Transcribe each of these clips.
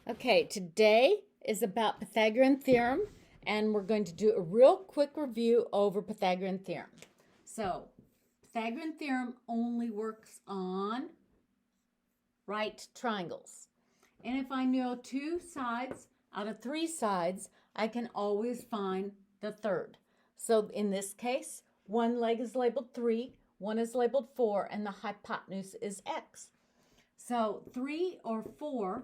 Okay, today is about Pythagorean theorem, and we're going to do a real quick review over Pythagorean theorem. So, Pythagorean theorem only works on right triangles. And if I know two sides out of three sides, I can always find the third. So in this case, one leg is labeled 3, one is labeled 4, and the hypotenuse is x. So 3 or 4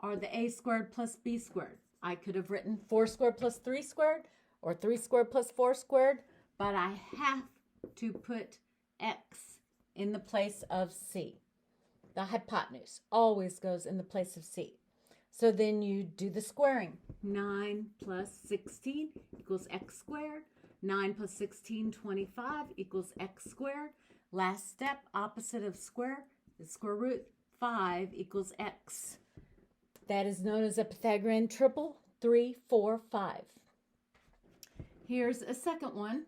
are the a squared plus b squared. I could have written 4 squared plus 3 squared or 3 squared plus 4 squared, but I have to put x in the place of c. The hypotenuse always goes in the place of c. So then you do the squaring. 9 plus 16 equals x squared. 9 plus 16, 25 equals x squared. Last step, opposite of square is square root. 5 equals x. That is known as a Pythagorean triple, 3, 4, 5. Here's a second one.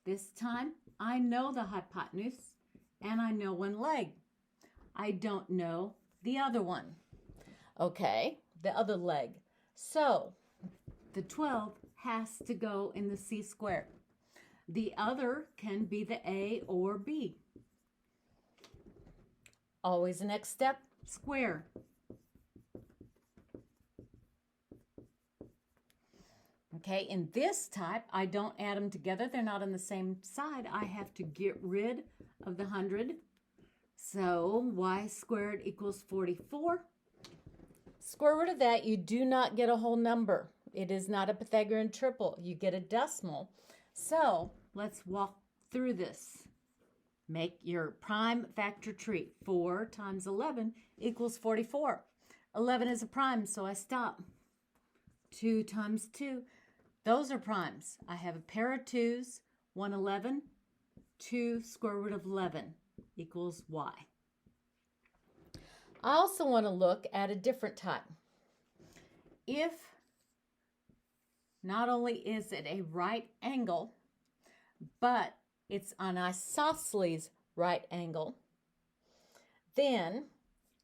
This time, I know the hypotenuse, and I know one leg. I don't know the other one. Okay, the other leg. So, the 12 has to go in the c squared. The other can be the a or b. Always the next step. Square. Okay, in this type, I don't add them together. They're not on the same side. I have to get rid of the 100. So y squared equals 44. Square root of that, you do not get a whole number. It is not a Pythagorean triple. You get a decimal. So let's walk through this. Make your prime factor tree. 4 times 11 equals 44. 11 is a prime, so I stop. 2 times 2. Those are primes. I have a pair of 2's, 1, 11. 2 square root of 11 equals y. I also want to look at a different type. If not only is it a right angle, but it's an isosceles right angle, then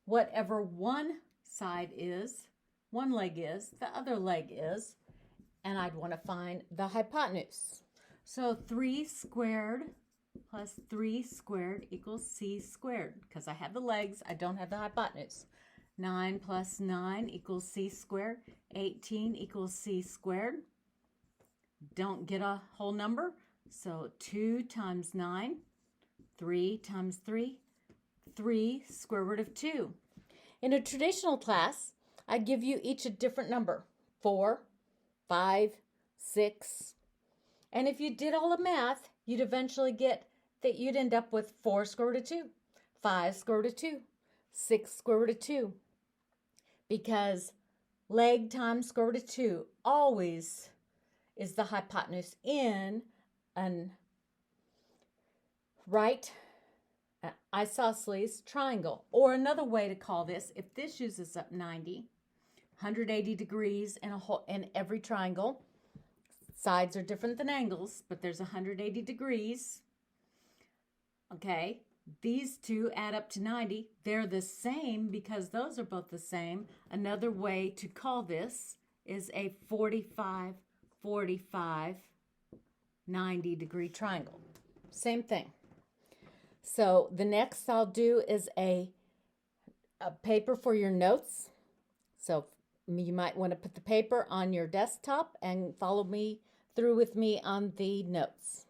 whatever one side is, one leg is, the other leg is, and I'd want to find the hypotenuse. So 3 squared plus 3 squared equals c squared. Because I have the legs, I don't have the hypotenuse. 9 plus 9 equals c squared. 18 equals c squared. Don't get a whole number. So 2 times 9, 3 times 3, 3 square root of 2. In a traditional class, I give you each a different number. 4, 5, 6. And if you did all the math, you'd eventually get that you'd end up with 4 square root of 2, 5 square root of 2, 6 square root of 2. Because leg times square root of 2 always is the hypotenuse in an right isosceles triangle. Or another way to call this, if this uses up 90, 180 degrees in every triangle. Sides are different than angles, but there's 180 degrees. Okay, these two add up to 90. They're the same because those are both the same. Another way to call this is a 45, 45, 90 degree triangle. Same thing. So the next I'll do is a paper for your notes. So you might want to put the paper on your desktop and follow me through with me on the notes.